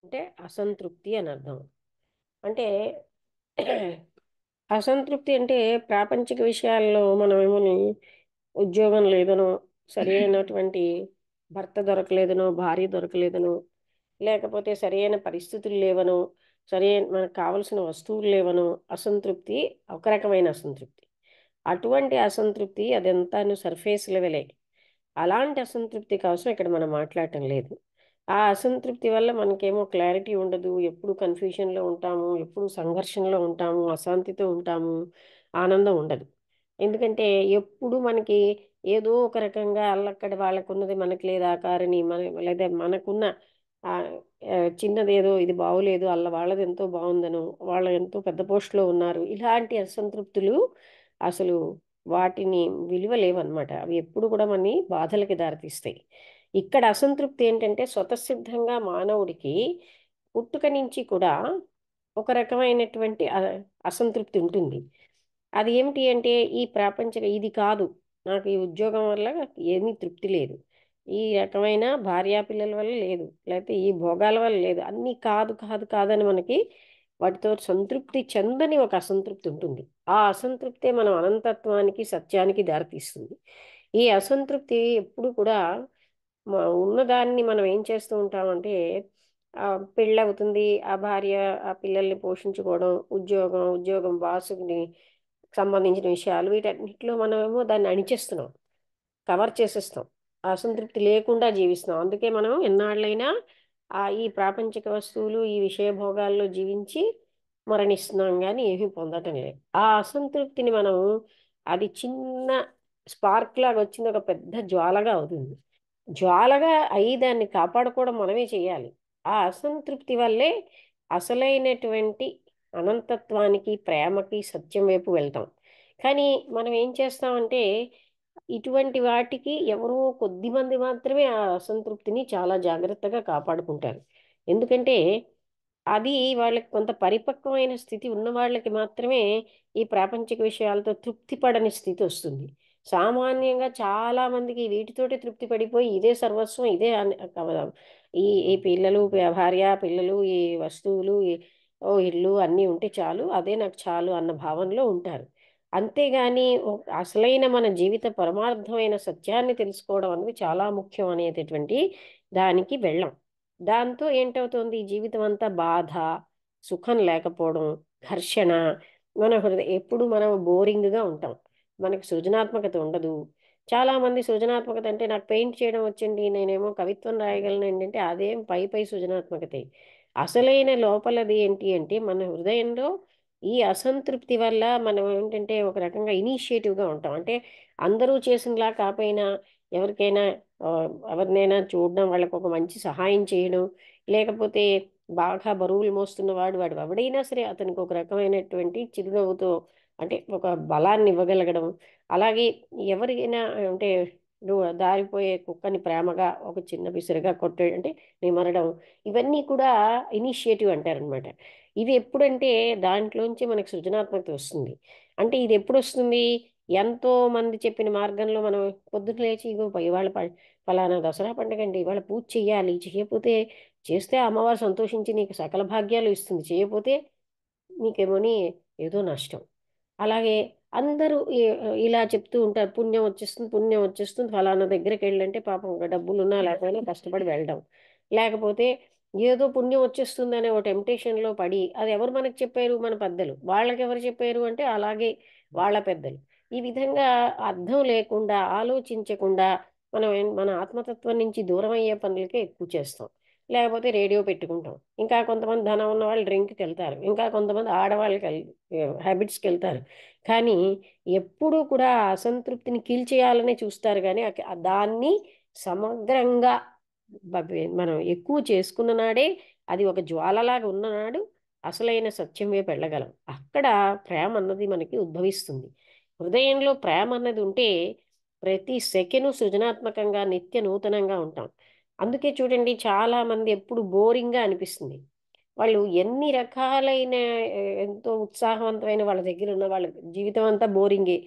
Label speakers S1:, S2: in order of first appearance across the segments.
S1: అంటే అసంతృప్తి అని అర్థం. అంటే అసంతృప్తి అంటే ప్రాపంచిక విషయాల్లో మనం ఏమోని ఉద్యోగం లేదనో, సరి అయినటువంటి భర్త దొరకలేదనో, భార్య దొరకలేదనో, లేకపోతే సరి అయిన పరిస్థితులు లేవనో, సరి అయిన మనకు కావలసిన వస్తువులు లేవనో అసంతృప్తి ఒక రకమైన అసంతృప్తి. అటువంటి అసంతృప్తి అదంతాను సర్ఫేస్ లెవెలే. అలాంటి అసంతృప్తి కోసం ఇక్కడ మనం మాట్లాడటం లేదు. ఆ అసంతృప్తి వల్ల మనకేమో క్లారిటీ ఉండదు. ఎప్పుడు కన్ఫ్యూషన్‌లో ఉంటాము. ఎప్పుడు సంఘర్షణలో ఉంటాము. అశాంతితో ఉంటాము. ఆనందం ఉండదు. ఎందుకంటే ఎప్పుడు మనకి ఏదో ఒక రకంగా అల్లక్కడ వాళ్ళకున్నది మనకు లేదా కారణి మన లేదా మనకున్న ఆహ్, చిన్నదేదో ఇది బాగోలేదు. వాళ్ళది ఎంతో బావుందనో, వాళ్ళు ఎంతో పెద్ద పోస్ట్‌లో ఉన్నారు. ఇలాంటి అసంతృప్తులు అసలు వాటిని విలువ లేవన్నమాట. అవి ఎప్పుడు కూడా మనని బాధలకి దారితీస్తాయి. ఇక్కడ అసంతృప్తి ఏంటంటే స్వతసిద్ధంగా మానవుడికి పుట్టుక నుంచి కూడా ఒక రకమైనటువంటి అసంతృప్తి ఉంటుంది. అది ఏమిటి అంటే ఈ ప్రాపంచిక ఇది కాదు. నాకు ఈ ఉద్యోగం వల్ల ఏమీ తృప్తి లేదు. ఈ రకమైన భార్యాపిల్లల వల్ల లేదు. లేకపోతే ఈ భోగాల వల్ల లేదు. అన్నీ కాదు, కాదు, కాదని మనకి వాటితో సంతృప్తి చెందని ఒక అసంతృప్తి ఉంటుంది. ఆ అసంతృప్తే మనం అనంతత్వానికి, సత్యానికి దారితీస్తుంది. ఈ అసంతృప్తి ఎప్పుడు కూడా ఉన్నదాన్ని మనం ఏం చేస్తూ ఉంటామంటే పెళ్ళవుతుంది. ఆ భార్య ఆ పిల్లల్ని పోషించుకోవడం, ఉద్యోగం బాసుని సంబంధించిన విషయాలు వీటన్నిటిలో మనమేమో దాన్ని అణిచేస్తున్నాం. కవర్ చేసేస్తాం. ఆ అసంతృప్తి లేకుండా జీవిస్తున్నాం. అందుకే మనం ఎన్నాళ్ళైనా ఈ ప్రాపంచిక వస్తువులు, ఈ విషయ భోగాల్లో జీవించి మరణిస్తున్నాం గానీ ఏమీ పొందటం లేదు. ఆ అసంతృప్తిని మనం అది చిన్న స్పార్క్ లాగా వచ్చింది ఒక పెద్ద జ్వాలగా అవుతుంది. జ్వాలగా అయి దాన్ని కాపాడుకోవడం మనమే చేయాలి. ఆ అసంతృప్తి వల్లే అసలైనటువంటి అనంతత్వానికి, ప్రేమకి, సత్యం వైపు వెళ్తాం. కానీ మనం ఏం చేస్తామంటే ఇటువంటి వాటికి ఎవరో కొద్దిమంది మాత్రమే ఆ అసంతృప్తిని చాలా జాగ్రత్తగా కాపాడుకుంటారు. ఎందుకంటే అది వాళ్ళకి కొంత పరిపక్వమైన స్థితి ఉన్న వాళ్ళకి మాత్రమే ఈ ప్రాపంచిక విషయాలతో తృప్తి పడని స్థితి వస్తుంది. సామాన్యంగా చాలా మందికి వీటితోటి తృప్తి పడిపోయి ఇదే సర్వస్వం ఇదే ఈ ఈ పిల్లలు భార్య పిల్లలు ఈ వస్తువులు ఓ ఇల్లు అన్నీ ఉంటే చాలు అదే నాకు చాలు అన్న భావనలో ఉంటారు. అంతేగాని అసలైన మన జీవిత పరమార్థమైన సత్యాన్ని తెలుసుకోవడం అనేది చాలా ముఖ్యం అనేటటువంటి దానికి వెళ్ళం. దాంతో ఏంటవుతుంది జీవితం అంతా బాధ, సుఖం లేకపోవడం, ఘర్షణ, మన ఎప్పుడు మనం బోరింగ్‌గా ఉంటాం. మనకి సృజనాత్మకత ఉండదు. చాలామంది సృజనాత్మకత అంటే నాకు పెయింట్ చేయడం వచ్చండి, నేనేమో కవిత్వం రాయగలను అంటే అదేం పై సృజనాత్మకతే. అసలైన లోపలది ఏంటి అంటే మన హృదయంలో ఈ అసంతృప్తి వల్ల మనం ఏంటంటే ఒక రకంగా ఇనిషియేటివ్‌గా ఉంటాం. అంటే అందరూ చేసినలా కాపోయినా ఎవరికైనా ఎవరినైనా చూడడం, వాళ్ళకి ఒక మంచి సహాయం చేయడం, లేకపోతే బాగా బరువులు మోస్తున్నవాడు వాడు ఎవడైనా సరే అతనికి ఒక రకమైనటువంటి చిరునవ్వుతో అంటే ఒక బలాన్ని ఇవ్వగలగడం. అలాగే ఎవరికైనా అంటే దారిపోయే కుక్కని ప్రేమగా ఒక చిన్న పిసరుగా కొట్టే అంటే నిమరడం. ఇవన్నీ కూడా ఇనిషియేటివ్ అంటారనమాట. ఇది ఎప్పుడంటే దాంట్లోంచి మనకు సృజనాత్మకత వస్తుంది. అంటే ఇది ఎప్పుడొస్తుంది? ఎంతో మంది చెప్పిన మార్గంలో మనం పొద్దున లేచి ఇగో ఇవాళ పలానా దసరా పండగండి. ఇవాళ పూజ చెయ్యాలి. చేయకపోతే చేస్తే అమ్మవారు సంతోషించి నీకు సకల భాగ్యాలు ఇస్తుంది. చేయకపోతే నీకేమోని ఏదో నష్టం. అలాగే అందరూ ఇలా చెప్తూ ఉంటారు. పుణ్యం వచ్చేస్తుంది, పుణ్యం వచ్చేస్తుంది. ఫలానా దగ్గరికెళ్ళంటే పాపం డబ్బులున్నా లేకపోయినా కష్టపడి వెళ్ళడం. లేకపోతే ఏదో పుణ్యం వచ్చేస్తుందనే ఓ టెంప్టేషన్‌లో పడి అది ఎవరు మనకు చెప్పారు? మన పెద్దలు. వాళ్ళకెవరు చెప్పారు అంటే అలాగే వాళ్ళ పెద్దలు. ఈ విధంగా అర్థం లేకుండా, ఆలోచించకుండా మనం మన ఆత్మతత్వం నుంచి దూరమయ్యే పనులకే ఎక్కువ చేస్తాం. లేకపోతే రేడియో పెట్టుకుంటాం. ఇంకా కొంతమంది ధనం ఉన్నవాళ్ళు డ్రింక్‌కెళ్తారు. ఇంకా కొంతమంది ఆడవాళ్ళకెల్ హ్యాబిట్స్‌కెళ్తారు. కానీ ఎప్పుడూ కూడా ఆ అసంతృప్తిని కీల్చేయాలనే చూస్తారు గానీ, దాన్ని సమగ్రంగా మనం ఎక్కువ చేసుకున్న నాడే అది ఒక జ్వాలలాగా ఉన్ననాడు అసలైన సత్యం వైపు వెళ్ళగలం. అక్కడ ప్రేమ అన్నది మనకి ఉద్భవిస్తుంది. హృదయంలో ప్రేమ అన్నది ఉంటే ప్రతి సెకను సృజనాత్మకంగా, నిత్య నూతనంగా ఉంటాం. అందుకే చూడండి చాలామంది ఎప్పుడు బోరింగ్‌గా అనిపిస్తుంది. వాళ్ళు ఎన్ని రకాలైన ఎంతో ఉత్సాహవంతమైన వాళ్ళ దగ్గర ఉన్న వాళ్ళ జీవితం అంతా బోరింగే.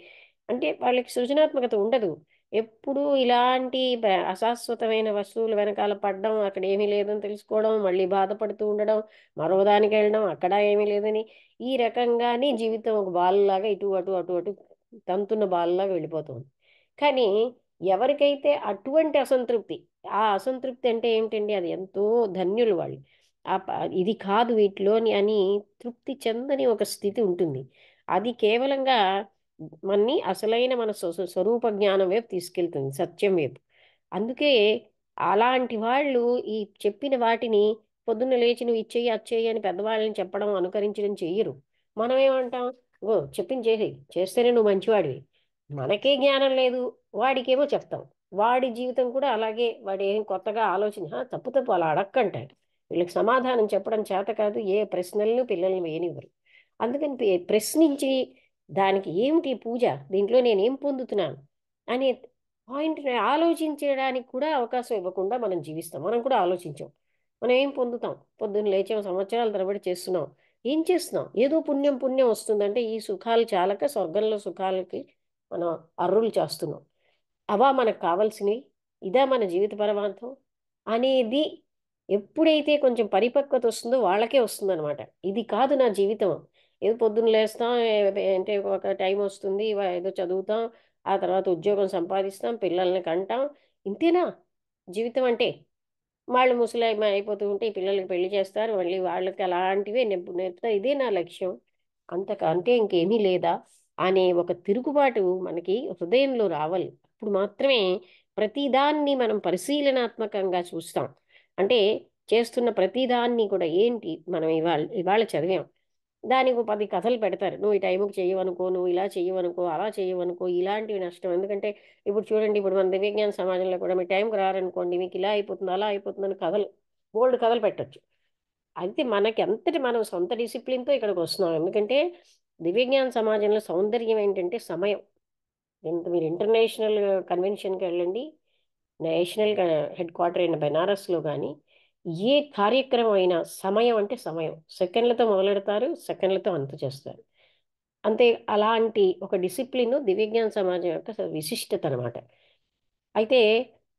S1: అంటే వాళ్ళకి సృజనాత్మకత ఉండదు. ఎప్పుడూ ఇలాంటి అశాశ్వతమైన వస్తువుల వెనకాల పడడం, అక్కడ ఏమీ లేదని తెలుసుకోవడం, మళ్ళీ బాధపడుతూ ఉండడం, మరో దానికి వెళ్ళడం, అక్కడ ఏమీ లేదని, ఈ రకంగానే జీవితం ఒక బాల్లాగా ఇటు అటు అటు అటు తంతున్న బాల్లాగా వెళ్ళిపోతుంది. కానీ ఎవరికైతే అటువంటి అసంతృప్తి, ఆ అసంతృప్తి అంటే ఏమిటండి? అది ఎంతో ధన్యులు వాళ్ళు. ఇది కాదు వీటిలోని అని తృప్తి చెందని ఒక స్థితి ఉంటుంది. అది కేవలంగా మనని అసలైన మన స్వరూప జ్ఞానం వైపు తీసుకెళ్తుంది, సత్యం వైపు. అందుకే అలాంటి వాళ్ళు ఈ చెప్పిన వాటిని పొద్దున్న లేచి నువ్వు ఇచ్చేయి అచ్చేయి అని పెద్దవాళ్ళని చెప్పడం అనుకరించడం చెయ్యరు. మనం ఏమంటాం? ఓ చెప్పింది చేసేయి, చేస్తేనే నువ్వు మంచివాడివి. మనకే జ్ఞానం లేదు, వాడికేమో చెప్తాం. వాడి జీవితం కూడా అలాగే, వాడు ఏం కొత్తగా ఆలోచన తప్పు తప్పు అలా అడక్కంటాడు. వీళ్ళకి సమాధానం చెప్పడం చేత కాదు, ఏ ప్రశ్నలను పిల్లల్ని వేయనివ్వరు. అందుకని ప్రశ్నించి దానికి ఏమిటి పూజ, దీంట్లో నేనేం పొందుతున్నాను అనే పాయింట్ని ఆలోచించడానికి కూడా అవకాశం ఇవ్వకుండా మనం జీవిస్తాం. మనం కూడా ఆలోచించాం, మనం ఏం పొందుతాం? పొద్దున్న లేచాం, సంవత్సరాల తరబడి చేస్తున్నాం, ఏం చేస్తున్నాం? ఏదో పుణ్యం పుణ్యం వస్తుందంటే ఈ సుఖాలు చాలక స్వర్గంలో సుఖాలకి మనం అర్రులు చేస్తున్నాం. అవా మనకు కావాల్సినవి? ఇదా మన జీవిత పరమార్థం అనేది ఎప్పుడైతే కొంచెం పరిపక్వత వస్తుందో వాళ్ళకే వస్తుందన్నమాట. ఇది కాదు నా జీవితం. ఏదో పొద్దున్న లేస్తాం, అంటే ఒక టైం వస్తుంది, ఏదో చదువుతాం, ఆ తర్వాత ఉద్యోగం సంపాదిస్తాం, పిల్లల్ని కంటాం, ఇంతేనా జీవితం అంటే? వాళ్ళు ముసలాయమ అయిపోతూ ఉంటే ఈ పిల్లలకి పెళ్లి చేస్తారు, మళ్ళీ వాళ్ళకి అలాంటివే నేర్పుతారు, ఇదే నా లక్ష్యం, అంతకంటే ఇంకేమీ లేదా అనే ఒక తిరుగుబాటు మనకి హృదయంలో రావాలి. అప్పుడు మాత్రమే ప్రతిదాన్ని మనం పరిశీలనాత్మకంగా చూస్తాం. అంటే చేస్తున్న ప్రతిదాన్ని కూడా ఏంటి, మనం ఇవాళ ఇవాళ చదివాం, దానికి ఒక 10 కథలు పెడతారు. నువ్వు ఈ టైంకి చెయ్యవనుకో, నువ్వు ఇలా చెయ్యవనుకో, అలా చెయ్యవనుకో, ఇలాంటివి నష్టం. ఎందుకంటే ఇప్పుడు చూడండి, ఇప్పుడు మన దివ్యజ్ఞాన సమాజంలో కూడా మీరు టైంకి రారనుకోండి, మీకు ఇలా అయిపోతుంది, అలా అయిపోతుందని కథలు, బోల్డ్ కథలు పెట్టొచ్చు. అయితే మనకి అంతటి మనం సొంత డిసిప్లిన్‌తో ఇక్కడికి వస్తున్నాం. ఎందుకంటే దివ్యజ్ఞాన సమాజంలో సౌందర్యం ఏంటంటే సమయం. మీరు ఇంటర్నేషనల్ కన్వెన్షన్‌కి వెళ్ళండి, నేషనల్ హెడ్ క్వార్టర్ అయిన బెనారస్‌లో గానీ, ఏ కార్యక్రమం అయినా సమయం అంటే సమయం. సెకండ్లతో మొదలెడతారు, సెకండ్లతో అంతు చేస్తారు. అంతే. అలాంటి ఒక డిసిప్లిన్ దివ్యజ్ఞాన సమాజం యొక్క విశిష్టత అనమాట. అయితే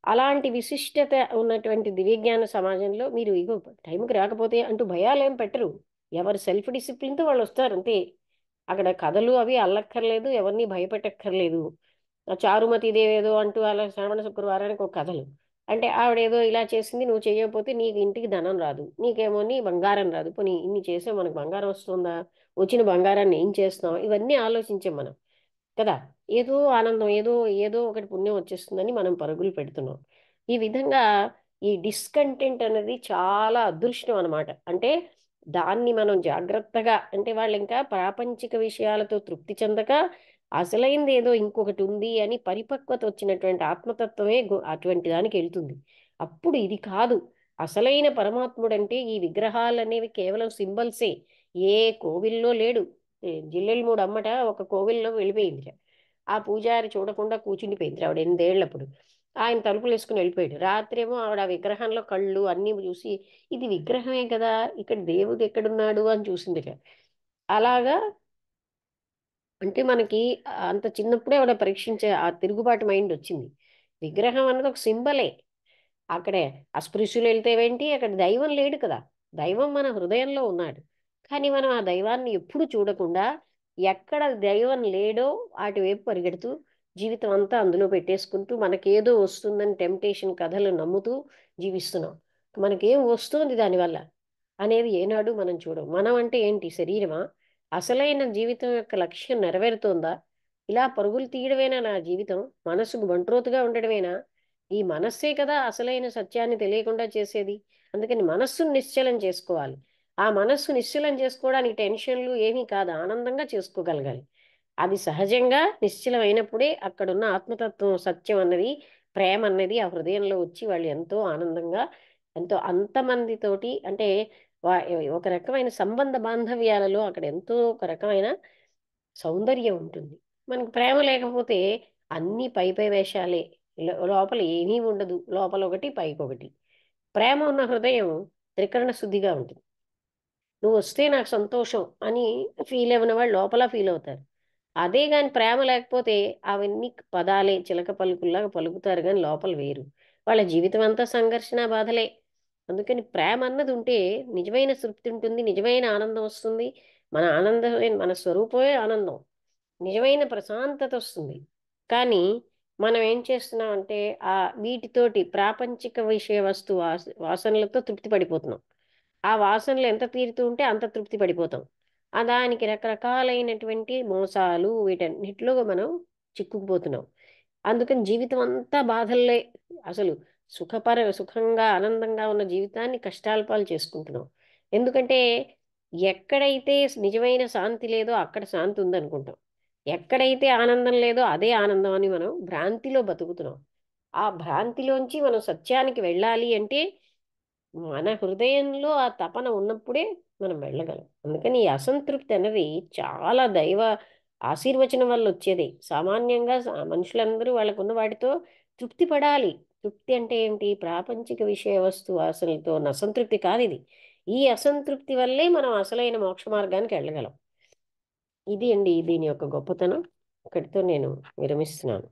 S1: అలాంటి విశిష్టత ఉన్నటువంటి దివ్యజ్ఞాన సమాజంలో మీరు ఇగో టైంకి రాకపోతే అంటూ భయాలేం పెట్టరు. ఎవరి సెల్ఫ్ డిసిప్లిన్‌తో వాళ్ళొస్తారు అంతే. అక్కడ కథలు అవి అల్లక్కర్లేదు, ఎవరిని భయపెట్టక్కర్లేదు. ఆ చారుమతి దేవేదో అంటూ అలా శ్రావణ శుక్రవారానికి ఒక కథలు. అంటే ఆవిడేదో ఇలా చేసింది, నువ్వు చేయకపోతే నీకు ఇంటికి ధనం రాదు, నీకేమోని బంగారం రాదు. పోనీ ఇన్ని చేసాం, మనకు బంగారం వస్తుందా? వచ్చిన బంగారాన్ని ఏం చేస్తున్నాం? ఇవన్నీ ఆలోచించాం మనం కదా! ఏదో ఆనందం, ఏదో ఏదో ఒకటి పుణ్యం వచ్చేస్తుందని మనం పరుగులు పెడుతున్నాం. ఈ విధంగా ఈ డిస్కంటెంట్ అనేది చాలా అదృష్టం అనమాట. అంటే దాన్ని మనం జాగ్రత్తగా, అంటే వాళ్ళింకా ప్రాపంచిక విషయాలతో తృప్తి చెందక, అసలైంది ఏదో ఇంకొకటి ఉంది అని పరిపక్వత వచ్చినటువంటి ఆత్మతత్వమే అటువంటి దానికెళ్తుంది. అప్పుడు ఇది కాదు, అసలైన పరమాత్ముడంటే ఈ విగ్రహాలనేవి కేవలం సింబల్సే. ఏ కోవిల్లో లేడు. జిల్లెళ్ళమూడు అమ్మట ఒక కోవిల్లో వెళ్ళిపోయిందిట. ఆ పూజారి చూడకుండా కూర్చుండిపోయింది ఆవిడ 8 ఏళ్ళప్పుడు. ఆయన తలుపులేసుకొని వెళ్ళిపోయాడు. రాత్రేమో ఆవిడ ఆ విగ్రహంలో కళ్ళు అన్నీ చూసి, ఇది విగ్రహమే కదా! ఇక్కడ దేవుడు ఎక్కడున్నాడు అని చూసిందిట. అలాగా, అంటే మనకి అంత చిన్నప్పుడే ఆవిడ పరీక్షించే ఆ తిరుగుబాటు మైండొచ్చింది. విగ్రహం అన్నది ఒక సింబలే. అక్కడే అస్పృశ్యులెళ్తేవేంటి, అక్కడ దైవం లేడు కదా! దైవం మన హృదయంలో ఉన్నాడు. కానీ మనం ఆ దైవాన్ని ఎప్పుడు చూడకుండా, ఎక్కడ దైవం లేడో అటువైపు పరిగెడుతూ, జీవితం అంతా అందులో పెట్టేసుకుంటూ, మనకేదో వస్తుందని టెంప్టేషన్ కథలు నమ్ముతూ జీవిస్తున్నాం. మనకేం వస్తోంది దానివల్ల అనేది ఏనాడు మనం చూడం. మనం అంటే ఏంటి, శరీరమా? అసలైన జీవితం యొక్క లక్ష్యం నెరవేరుతోందా? ఇలా పరుగులు తీయడమేనా నా జీవితం? మనసుకు బంట్రోతుగా ఉండడమేనా? ఈ మనస్సే కదా అసలైన సత్యాన్ని తెలియకుండా చేసేది. అందుకని మనస్సును నిశ్చలం చేసుకోవాలి. ఆ మనస్సు నిశ్చలం చేసుకోవడానికి టెన్షన్లు ఏమీ కాదు, ఆనందంగా చేసుకోగలగాలి. అది సహజంగా నిశ్చలమైనప్పుడే అక్కడున్న ఆత్మతత్వం, సత్యం అన్నది, ప్రేమ అన్నది ఆ హృదయంలో వచ్చి వాళ్ళు ఎంతో ఆనందంగా, ఎంతో అంతమందితోటి, అంటే వా ఒక రకమైన సంబంధ బాంధవ్యాలలో అక్కడ ఎంతో ఒక రకమైన సౌందర్యం ఉంటుంది. మనకు ప్రేమ లేకపోతే అన్నీ పై పై వేషాలే. లోపల ఏమీ ఉండదు. లోపల ఒకటి, పైకొకటి. ప్రేమ ఉన్న హృదయం త్రికరణ శుద్ధిగా ఉంటుంది. నువ్వొస్తే నాకు సంతోషం అని ఫీల్ అవ్వని వాళ్ళు లోపల ఫీల్ అవుతారు. అదే గాని ప్రేమ లేకపోతే అవన్నీ పదాలే చిలక పలుకుల్లాగా పలుకుతారు గాని లోపల వేరు. వాళ్ళ జీవితం అంతా సంఘర్షణ, బాధలే. అందుకని ప్రేమ అన్నది ఉంటే నిజమైన తృప్తి ఉంటుంది. నిజమైన ఆనందం వస్తుంది. మన ఆనందమే మన స్వరూపమే ఆనందం. నిజమైన ప్రశాంతత వస్తుంది. కానీ మనం ఏం చేస్తున్నామంటే వీటితోటి ప్రాపంచిక విషయ వస్తు వాసనలతో తృప్తి పడిపోతున్నాం. ఆ వాసనలు ఎంత తీరుతూ ఉంటే అంత తృప్తి పడిపోతాం. దానికి రకరకాలైనటువంటి మోసాలు వీటన్నిటిలో మనం చిక్కుకుపోతున్నాం. అందుకని జీవితం అంతా బాధల్లే. అసలు సుఖంగా ఆనందంగా ఉన్న జీవితాన్ని కష్టాల పాలు చేసుకుంటున్నాం. ఎందుకంటే ఎక్కడైతే నిజమైన శాంతి లేదో అక్కడ శాంతి ఉందనుకుంటాం. ఎక్కడైతే ఆనందం లేదో అదే ఆనందం అని మనం భ్రాంతిలో బతుకుతున్నాం. ఆ భ్రాంతిలోంచి మనం సత్యానికి వెళ్ళాలి అంటే మన హృదయంలో ఆ తపన ఉన్నప్పుడే మనం వెళ్ళగలం. అందుకని ఈ అసంతృప్తి అనేది చాలా దైవ ఆశీర్వచనం వల్ల వచ్చేది. సామాన్యంగా మనుషులందరూ వాళ్ళకున్న వాటితో తృప్తి పడాలి. తృప్తి అంటే ఏమిటి? ప్రాపంచిక విషయ వస్తు వాసనలతో ఉన్న అసంతృప్తి కాదు ఇది. ఈ అసంతృప్తి వల్లే మనం అసలైన మోక్ష మార్గానికి వెళ్ళగలం. ఇది అండి దీని యొక్క గొప్పతనం. ఇక్కడితో నేను విరమిస్తున్నాను.